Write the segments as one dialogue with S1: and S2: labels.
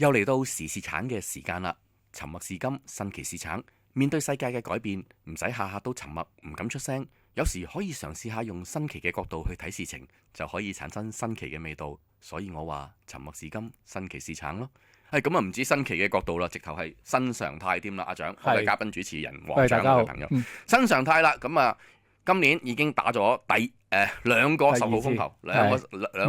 S1: 又嚟到時事橙嘅時間啦，沉默是金，新奇是橙。面對世界嘅改變，唔使下下都沉默，唔敢出聲。有時可以嘗試下用新奇嘅角度去睇事情，就可以產生新奇嘅味道。所以我話沉默是金，新奇是橙咯。咁啊，唔止新奇嘅角度啦，直頭係新常態添啦。阿長，我係嘉賓主持人黃長嘅朋友，新常態啦。咁啊，今年已經打咗兩個10號風球，兩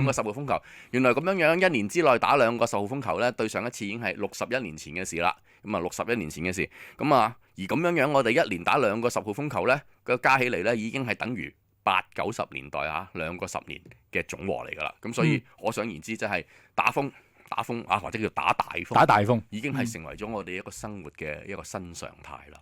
S1: 個10號風球。原來咁樣一年之內打兩個10號風球呢，對上一次已經係61年前嘅事啦。咁啊，61年前嘅事。咁啊，而咁樣我哋一年打兩個10號風球呢，個加起嚟呢已經係等於80-90年代兩個10年嘅總和嚟㗎啦。咁所以可想而知，即係打風啊，或者叫打大風，已經係成為咗我哋一個生活嘅一個新常態啦。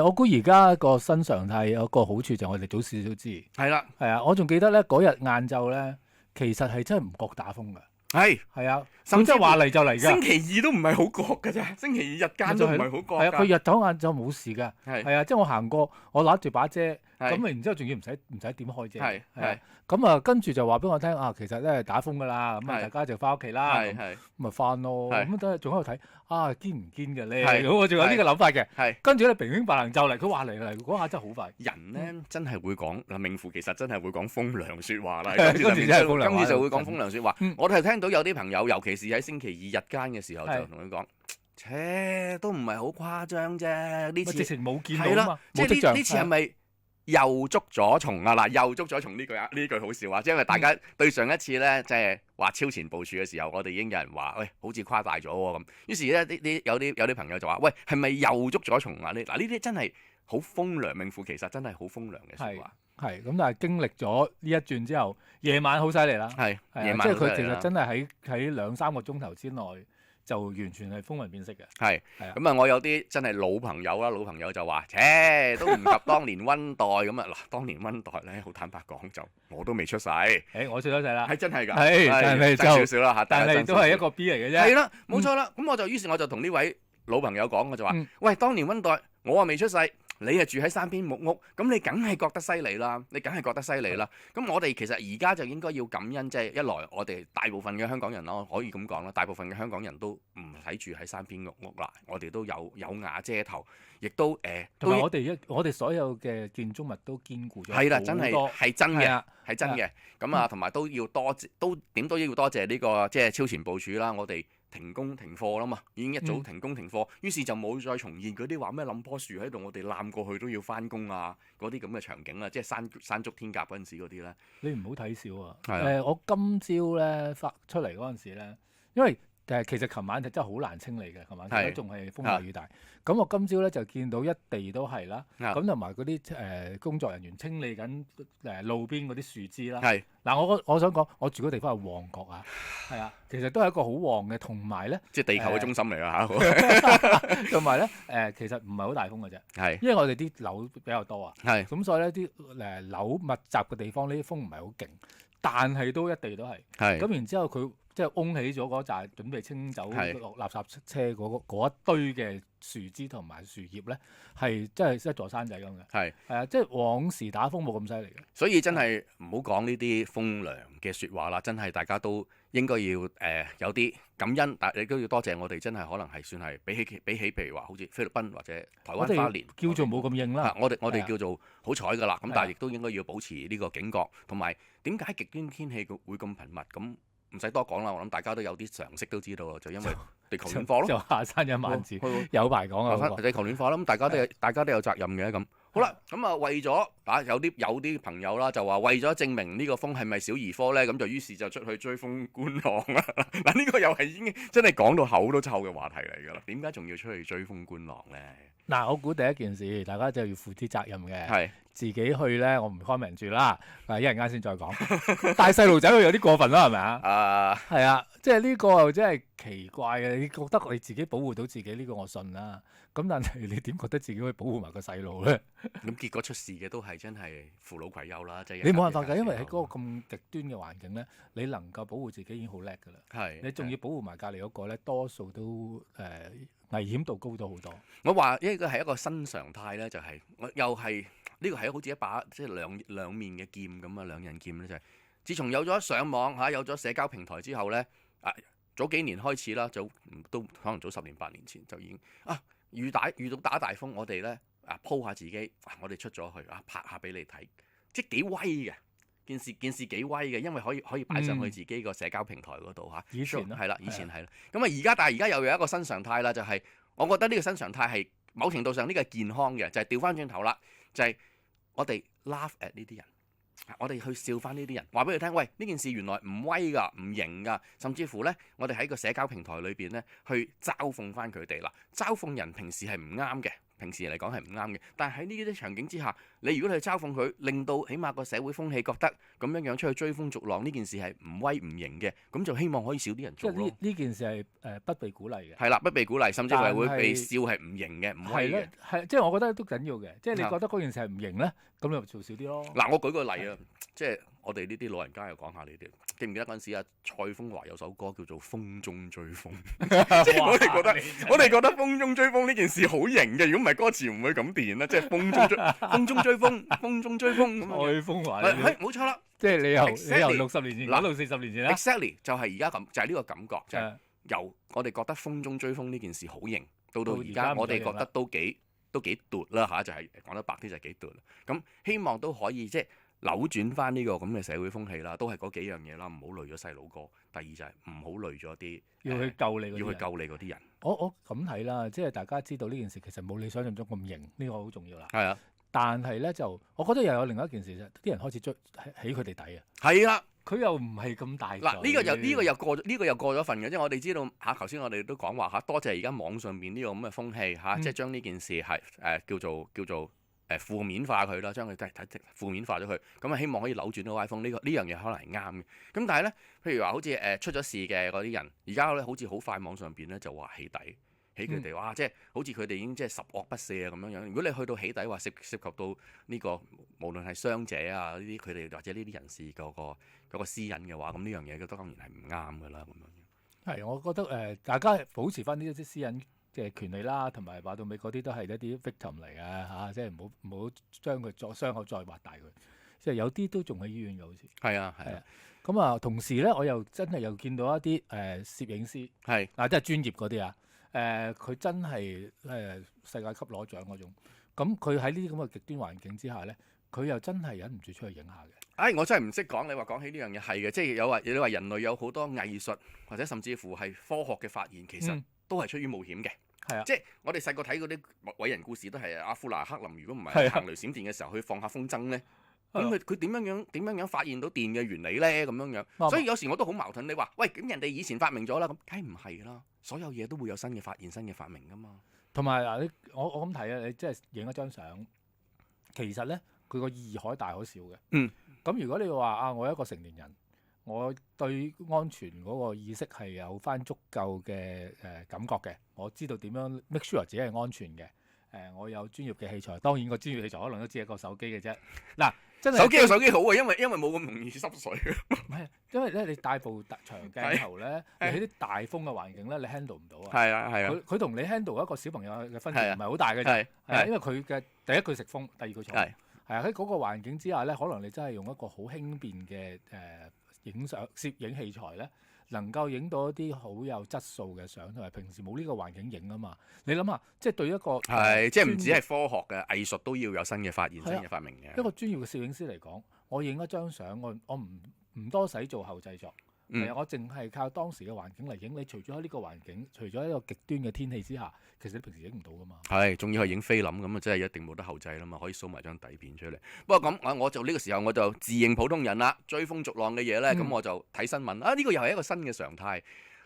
S2: 我估而家個新常態有個好處就係我哋早少少知。
S1: 係啦，
S2: 係啊，我仲記得咧嗰日晏晝咧，其實係真係唔覺打風㗎。係啊，甚至話嚟就嚟㗎。
S1: 星期二都唔係好覺㗎咋，星期二日間都唔係好覺。
S2: 係啊，佢日頭晏晝冇事㗎。係啊，即係我行過，我揦住把遮，咁然之後仲要唔使點開遮。係咁啊，跟住就話俾我聽啊，其實咧打風㗎啦，咁啊大家就翻屋企啦，咁咪翻咯。咁都仲喺度睇啊，堅唔堅嘅咧？我仲有呢個諗法嘅。跟住咧平平白白就嚟，佢話嚟嗰下真係好快。
S1: 人咧真係會講嗱，名副其實真係會講風涼説話啦。
S2: 今次
S1: 就會講風涼説話。我哋係聽到有啲朋友，尤其是喺星期二日間嘅時候，就同佢講，都唔係好誇張啫。呢次
S2: 直情冇見到啊嘛，
S1: 即係呢次係咪又捉咗蟲啊？嗱，又捉咗蟲呢句好笑啊！即係因為大家對上一次咧，即係話超前部署嘅時候，我哋已經有人話，喂，好似誇大咗喎咁。於是咧，有啲朋友就話，喂，係咪又捉咗蟲啊？嗱，呢啲真係好風涼，名副其實真係好風涼嘅説話。
S2: 係咁，但係經歷咗呢一轉之後，夜晚好犀利啦。
S1: 夜晚
S2: 即係佢其實真係喺2-3個鐘頭之內就完全係風雲變色嘅。
S1: 咁啊，我有啲真係老朋友就話，都唔及當年溫黛咁啊！嗱，當年溫黛咧，好坦白講就我都未出世。
S2: 我出咗世啦。
S1: 係真係㗎。
S2: 但係
S1: 爭少少啦嚇，
S2: 但係都係一個 B 嚟嘅啫。
S1: 係啦，冇錯啦。咁於是我就同呢位老朋友講，我就話，喂，當年溫黛我未出世。你係住喺山邊木屋，咁你梗係覺得犀利啦，咁我哋其實而家就應該要感恩，即係一來我哋大部分嘅香港人咯，可以咁講啦，大部分嘅香港人都唔使住喺山邊木屋啦，我哋都有瓦遮頭，亦都
S2: 同埋我哋所有嘅建築物都堅固咗。
S1: 係啦，真係真嘅，咁啊，同埋都要多謝呢個即係超前部署啦，我哋停工停課啦嘛，已經一早停工停課，於是就冇再重現嗰啲話咩冧棵樹喺度，我哋攬過去都要翻工啊，嗰啲咁嘅場景啊，即係山竹天鴿嗰陣時嗰啲咧。
S2: 你唔好睇少啊！我今朝咧發出嚟嗰陣時咧，因為其實琴晚真係好難清理嘅，琴晚都仲係風大雨大。咁我今朝咧就見到一地都係啦，咁同埋嗰啲工作人員清理緊路邊嗰啲樹枝啦。嗱，我想講，我住嗰地方係旺角啊，係啊，其實都係一個好旺嘅，同埋咧，
S1: 即係地球嘅中心嚟啦嚇。
S2: 同埋咧，其實唔係好大風嘅啫，因為我哋啲樓比較多啊，咁所以咧啲樓密集嘅地方呢啲風唔係好勁，但係都一地都係。咁然之後佢即係擁起咗嗰紮準備清走落垃圾車嗰一堆嘅樹枝同埋樹葉咧，係真係一座山仔咁嘅。即係往時打風冇咁犀利嘅。
S1: 所以真係唔好講呢啲風涼嘅説話啦，真係大家都應該要有啲感恩，但係你都要多謝我哋，真係可能係算係比起譬如話好似菲律賓或者台灣花蓮
S2: 叫做冇咁應啦。
S1: 我哋叫做好彩㗎啦，咁但係亦都應該要保持呢個警覺，同埋點解極端天氣會咁頻密咁？唔使多講啦，我諗大家都有啲常識都知道咯，就因為地球暖化咯，
S2: 就下山一萬字，有排講啊！
S1: 地球暖化啦，咁大家都有責任嘅咁。好啦，咁啊為咗有啲朋友啦，就話為咗證明呢個風係咪小兒科咧，咁就於是就出去追風觀浪啦。嗱，呢個又係已經真係講到口都臭嘅話題嚟㗎啦。點解仲要出去追風觀浪咧？
S2: 嗱，我估第一件事，大家就要負啲責任嘅。自己去咧，我唔開明住啦。一陣間先再講。帶細路仔去有啲過分啦，係咪啊？係啊，即係呢個又真係奇怪嘅。你覺得你自己保護到自己呢個我信啦。咁但係你點覺得自己可以保護埋個細路咧？
S1: 咁結果出事嘅都係真係扶老攜幼啦，即係
S2: 你冇辦法㗎，因為喺嗰個咁極端嘅環境咧，你能夠保護自己已經好叻㗎啦。你仲要保護埋隔離嗰個咧，多數都危險度高咗好多。
S1: 我話呢個係一個新常態咧，就係我又係呢個係好似一把即係兩面嘅劍咁啊，兩刃劍咧就係。自從有咗上網有咗社交平台之後咧，早幾年開始啦，都可能早10年8年前就已經遇到打大風，我哋咧鋪下自己，我哋出咗去拍下俾你睇，即係幾威嘅件事幾威嘅，因為可以擺上去自己個社交平台嗰度嚇。
S2: 以前
S1: 係啦，以前係啦。咁但係而家又有一個新常態啦，就係我覺得呢個新常態係某程度上呢個係健康嘅，就係調翻轉頭啦，就係我哋 laugh at 呢啲人。我哋去笑翻呢啲人，話俾佢聽，喂，呢件事原來唔威㗎，唔型㗎，甚至乎呢，我哋喺個社交平台裏邊呢，去嘲諷翻佢哋啦。嘲諷人平時係唔啱嘅，平時嚟講係唔啱嘅。但係喺呢啲場景之下，你如果你去嘲諷佢，令到起碼個社會風氣覺得咁樣出去追風逐浪呢件事係唔威唔型嘅，咁就希望可以少啲人做咯。
S2: 即係呢件事係不被鼓勵嘅。
S1: 係啦，不被鼓勵，甚至係會被笑係唔型嘅，唔威嘅。
S2: 係即係我覺得都緊要嘅。即係你覺得嗰件事係唔型呢，咁你就做少啲咯。
S1: 嗱，我舉個例啊，即係我哋呢啲老人家又講下呢啲，記唔記得嗰陣時蔡楓華有首歌叫做《風中追風》，即係我哋覺得風中追風呢件事好型嘅，如果唔係歌詞唔會咁掂啦，即係風中追風，風中追風。
S2: 蔡楓華
S1: 係冇錯啦，
S2: 即係你由60年前講到40年前啦。
S1: Exactly 就係而家咁，就係呢個感覺，就係由我哋覺得風中追風呢件事好型，到而家我哋覺得都幾奪啦嚇，就係講得白啲就係幾奪啦。咁希望都可以即係扭轉翻呢個咁嘅社會風氣啦，都係嗰幾樣嘢啦，唔好累咗細佬哥。第二就係唔好累咗啲
S2: 要去救你
S1: 嗰啲人。
S2: 我咁睇啦，即係大家知道呢件事其實冇你想象中咁型，呢個好重要啦。
S1: 係啊，
S2: 但係咧就我覺得又有另外一件事啫，啲人開始起佢哋底啊。
S1: 係啦。
S2: 佢又唔係咁大。
S1: 嗱，呢個又過咗份嘅，即係我哋知道嚇。頭先我哋都講話嚇，多謝而家網上面呢個咁嘅風氣嚇，即係將呢件事係叫做負面化佢啦，將佢睇負面化咗佢，咁啊希望可以扭轉到歪風。呢樣嘢可能係啱嘅。咁但係咧，譬如話好似出咗事嘅嗰啲人，而家咧好似好快網上邊咧就話起底。起佢哋哇！即係好似佢哋已經即係十惡不赦啊咁樣樣。如果你去到起底話涉及到呢個無論係傷者啊呢啲佢哋或者呢啲人士嗰個私隱嘅話，咁呢樣嘢都當然係唔啱㗎啦咁樣。
S2: 係，我覺得大家保持翻呢啲私隱嘅權利啦，同埋話到尾嗰啲都係一啲 victim 嚟嘅嚇，即係唔好將佢傷口再畫大佢。即係有啲都仲喺醫院嘅好似。係啊。咁啊，同時咧，我又真係又見到一啲攝影師係即係專業嗰啲啊。佢真係世界級攞獎嗰種，咁佢喺呢啲咁嘅極端環境之下咧，佢又真係忍唔住出去影下嘅。
S1: 我真係唔識講，你話講起呢樣嘢係嘅，即係你話人類有好多藝術或者甚至乎係科學嘅發現，其實都係出於冒險嘅。係啊，即係我哋細個睇嗰啲偉人故事都係阿富蘭克林，如果唔係行雷閃電嘅時候，去放下風箏咧。咁佢點樣發現到電嘅原理咧？咁樣，所以有時我都好矛盾。你話喂，咁人哋以前發明咗啦，咁梗係唔係啦？所有嘢都會有新嘅發現、新嘅發明噶嘛。
S2: 同埋嗱，我咁睇啊，你即係影一張相，其實咧佢個意義可大可小嘅。咁如果你話我一個成年人，我對安全嗰個意識係有翻足夠嘅感覺嘅，我知道點樣 make sure 自己係安全嘅。我有專業嘅器材，當然個專業器材可能都只係一個手機嘅啫。嗱。
S1: 手機有手機好啊，因為冇咁容易濕水。
S2: 唔係，因為咧你帶部長鏡頭咧，你喺啲大風嘅環境咧，你 handle 唔到啊。係啊。佢同你 handle 一個小朋友嘅分別唔係好大嘅啫。因為佢嘅第一佢食風，第二佢重。係啊，喺嗰個環境之下咧，可能你真係用一個好輕便嘅攝影器材咧，能夠影到一啲好有質素嘅相，同埋平時冇呢個環境影啊嘛。你諗下，即係對一個
S1: 即係唔止係科學嘅藝術都要有新嘅發現、新嘅發明嘅。
S2: 一個專業嘅攝影師嚟講，我影一張相，我唔多使做後製作。我淨係靠當時嘅環境嚟影。你除咗喺呢個環境，除咗喺一個極端嘅天氣之下，其實你平時影唔到噶嘛。係，
S1: 仲要係影菲林咁啊，真係一定冇得後製啦嘛，可以 show 埋張底片出嚟。不過咁我就呢個時候我就自認普通人啦，追風逐浪嘅嘢咧，咁我就睇新聞呢個又係一個新嘅常態。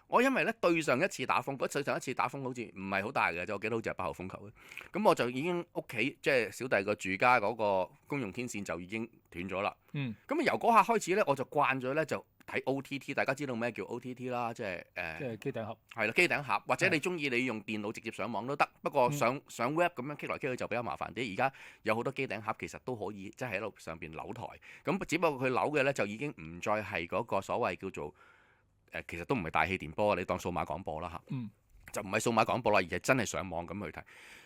S1: 我因為咧對上一次打風，上一次打風好似唔係好大嘅，就我記得好似係8號風球嘅。咁我就已經屋企即係小弟個住家嗰個公用天線就已經斷咗啦。咁由嗰下開始咧，我就慣咗咧就睇 OTT。大家知道咩叫 OTT 啦？即係
S2: 機頂盒。係
S1: 啦，機頂盒或者你中意你用電腦直接上網都得。不過上 web 咁樣傾來傾去就比較麻煩啲。而家有好多機頂盒其實都可以即係喺度上邊扭台。咁只不過佢扭嘅咧就已經唔再係嗰個所謂叫做。其實都唔係大氣電波，你當數碼廣播啦嚇，就唔係數碼廣播啦，而係真係上網咁去睇。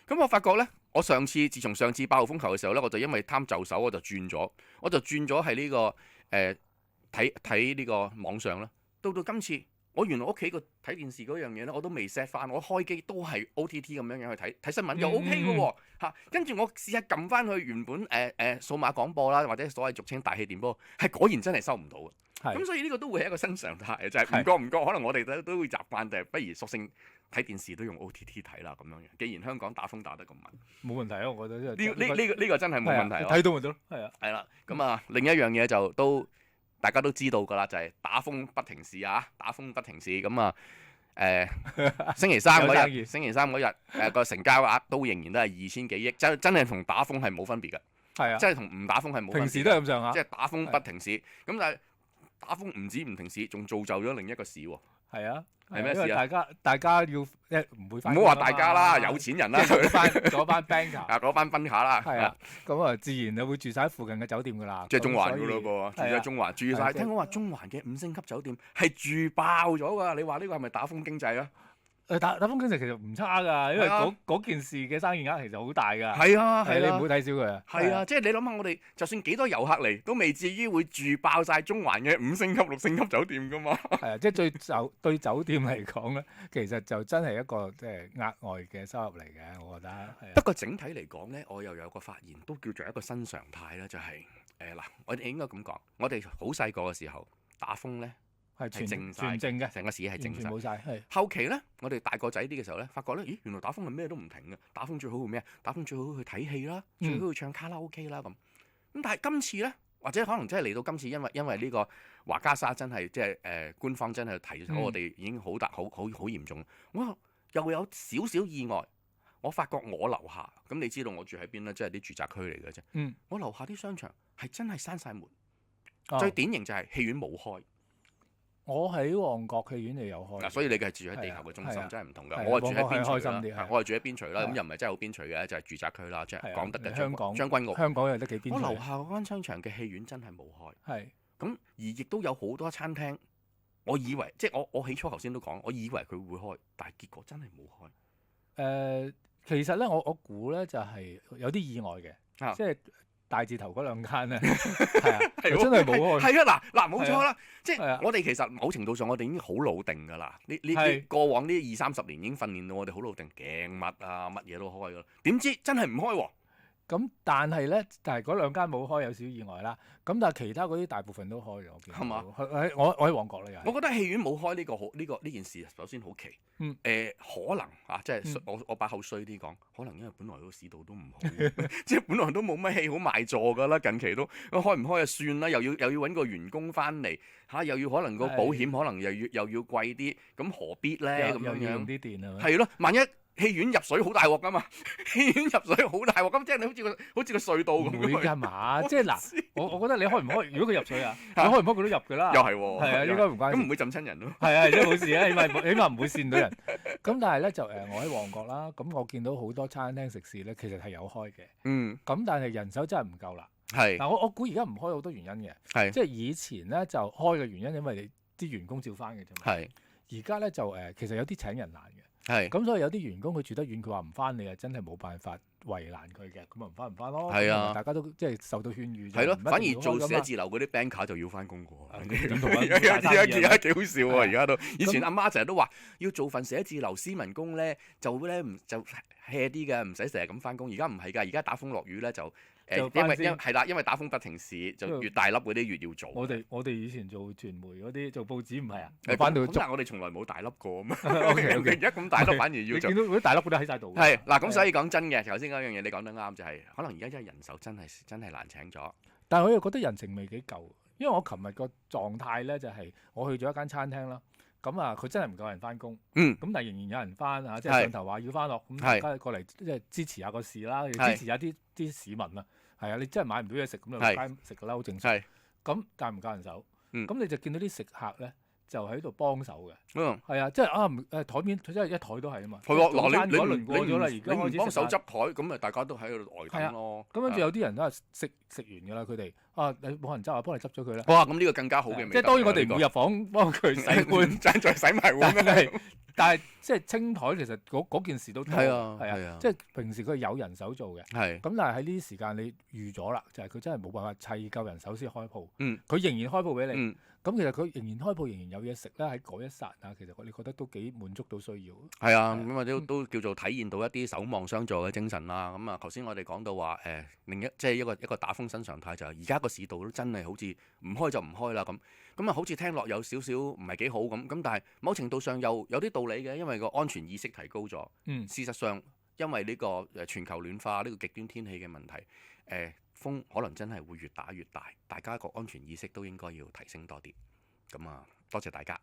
S1: 咁我發覺呢，我自從上次8號風球嘅時候呢，我就因為貪就手，我就轉咗係呢個睇呢個網上啦。到今次，我原來屋企個睇電視嗰樣嘢咧，我都未 set 翻，我開機都係 OTT 咁樣去睇新聞又 OK 嘅喎嚇。跟住我試下撳翻去原本數碼廣播啦，或者所謂俗稱大氣電波，係果然真係收唔到嘅。咁所以呢個都會係一個新常態，就係唔覺，可能我哋都會習慣，就係不如索性睇電視都用 OTT 睇啦咁樣嘅。既然香港打風打得咁密，
S2: 冇問題啊，我覺得
S1: 呢個真係冇問題。
S2: 睇到咪得咯，係啊。
S1: 係啦，咁啊另一樣嘢就都大家都知道㗎啦，就係打風不停市啊，打風不停市咁啊星期三嗰日個成交額都仍然都係2000幾億，真係同打風係冇分別嘅。
S2: 係啊，
S1: 即係同唔打風係冇分別。
S2: 平時都係咁上下。
S1: 即係打風不停市，咁但係打風唔止唔停市，仲造就咗另一個市喎。
S2: 係啊，
S1: 係咩事啊？
S2: 大家要唔會翻。
S1: 唔好話大家啦，有錢人啦，
S2: 嗰班 banker
S1: 啊，嗰班賓客啦。
S2: 係啊，咁啊，自然就會住晒喺附近嘅酒店㗎啦。
S1: 即係中環㗎咯噃，住喺中環，住晒。聽講話中環嘅5星級酒店係住爆咗㗎，你話呢個係咪打風經濟啊？
S2: 打風經濟其實唔差㗎，因為嗰件事嘅生意額其實好大㗎。
S1: 係啊，
S2: 你唔好睇小佢啊。
S1: 係啊，即係你諗下，我哋就算幾多遊客嚟，都未至於會住爆晒中環嘅5星級、6星級酒店㗎嘛。
S2: 係啊，即係對酒店嚟講咧，其實就真係一個即係額外嘅收入嚟嘅，我覺得。
S1: 不過整體嚟講咧，我又有個發現，都叫做一個新常態啦，就係嗱，我哋應該咁講，我哋好細個嘅時候打風咧。係全靜嘅，成個市係靜晒。
S2: 冇晒。
S1: 後期咧，我哋大個仔啲嘅時候咧，發覺咧，咦，原來打風係咩都唔停嘅。打風最好去咩啊？打風最好去睇戲啦，最好去唱卡拉 OK 啦咁。咁但係今次咧，或者可能真係嚟到今次，因為呢個華加沙真係即係官方真係提咗我哋已經好嚴重。我又會有少少意外，我發覺我樓下咁，你知道我住喺邊咧？即係啲住宅區嚟嘅啫。我樓下啲商場係真係閂晒門。最典型就係戲院冇開。
S2: 我喺旺角戲院就有開。
S1: 所以你嘅係住喺地球嘅中心，真係唔同㗎。我係住喺邊陲啦，我係住喺邊陲啦，咁又唔係真係好邊陲嘅，就係住宅區啦，即係講得嘅將軍澳。
S2: 香港有得幾邊陲？
S1: 我樓下嗰間商場嘅戲院真係冇開。係。咁而亦都有好多餐廳，我以為即係我起初頭先都講，我以為佢會開，但係結果真係冇開。
S2: 其實咧，我估咧就係有啲意外嘅，即係。大字頭嗰兩間咧，係啊，真係冇開。
S1: 係啊，嗱，冇錯啦，即係我哋其實某程度上，我哋已經好老定㗎啦。呢過往呢20-30年已經訓練到我哋好老定，鏡乜啊，乜嘢都開㗎啦。點知真係唔開喎？咁
S2: 但係咧，嗰兩間冇開有少少意外啦。咁但係其他嗰啲大部分都開咗，我見到。係嘛？我喺旺角咧又。
S1: 我覺得戲院冇開呢件事，首先好奇。可能啊，即係我把口衰啲講，可能因為本來個市道都唔好，即係本來都冇乜戲好賣座㗎啦。近期都開唔開就算啦，又要揾個員工翻嚟嚇，又要可能個保險可能又要貴啲，咁何必咧咁樣？
S2: 用啲電啊？
S1: 係咯，萬一。戲院入水好大鑊㗎嘛，戲院入水好大鑊，咁即係你好似個隧道咁。
S2: 會㗎嘛？即係嗱，我覺得你開唔開？如果佢入水啊，你開唔開佢都入㗎啦。
S1: 又係喎。
S2: 係啊，應該唔關事。
S1: 咁唔會浸親人咯。
S2: 係啊，即係冇事啊，起碼唔會跣到人。咁但係咧就我喺旺角啦，咁我見到好多餐廳食肆咧，其實係有開嘅。咁但係人手真係唔夠啦。係。嗱，我估而家唔開好多原因嘅。係。即係以前咧就開嘅原因，因為你啲員工照翻嘅啫嘛。係。而家咧就其實有啲請人難嘅。係，咁所以有啲員工佢住得遠，佢話唔翻，你啊真係冇辦法為難佢嘅，咁咪唔翻咯。係啊，大家都即係受到勸喻。係咯，
S1: 反而做寫字樓嗰啲 banker 就要翻工嘅。
S2: 點同啊？
S1: 而家幾好笑喎！而家都以前阿媽成日都話要做份寫字樓斯文工咧，就 hea 啲嘅，唔使成日咁翻工。而家唔係㗎，而家打風落雨咧就。因為打風不停市，就越大粒嗰啲越要做。
S2: 我哋以前做傳媒嗰啲做報紙唔係啊，
S1: 翻到但係我哋從來冇大粒過啊嘛。而家咁大粒反而要做。
S2: 你見到嗰啲大粒嗰啲喺晒度。
S1: 係嗱，咁所以講真嘅，頭先嗰樣嘢你講得啱，就係可能而家真係人手真係難請咗。
S2: 但係我又覺得人情味幾夠，因為我琴日個狀態咧就係我去咗一間餐廳啦。咁啊，佢真係唔夠人翻工，咁但係仍然有人翻啊，即係上頭話要翻落，咁大家過嚟即係支持下個市啦，支持下啲市民啊，係啊，你真係買唔到嘢食咁就落街食㗎啦，好正常。咁但係唔夠人手，咁你就見到啲食客咧就喺度幫手嘅，係啊，即係台面佢真係一台都係啊嘛。係喎，嗱你輪過咗啦，而家開始幫手執台，咁啊大家都喺度呆等咯。咁跟住有啲人都係食完㗎啦，佢哋你冇人執啊，幫你執咗佢啦。哇，咁呢個更加好嘅味道。即係當然我哋唔會入房幫佢洗碗，再洗埋碗。但係即係清台其實嗰件事都多，
S1: 係啊，
S2: 即係平時佢係有人手做嘅，咁但係喺呢啲時間你預咗啦，就係佢真係冇辦法砌夠人手先開鋪，佢仍然開鋪俾你。咁其實佢仍然開鋪，仍然有嘢食啦。喺嗰一剎那，其實你覺得都幾滿足到需要。
S1: 係啊，咁啊都叫做體現到一啲守望相助嘅精神啦。咁啊，頭先我哋講到話即係一個打風新常態就係而家個市道都真係好似唔開就唔開啦咁啊，好似聽落有少少唔係幾好咁，但係某程度上又有啲道理嘅，因為個安全意識提高咗。事實上，因為呢個全球暖化呢個極端天氣嘅問題，風可能真係會越打越大，大家個安全意識都應該要提升多啲。咁啊，多謝大家。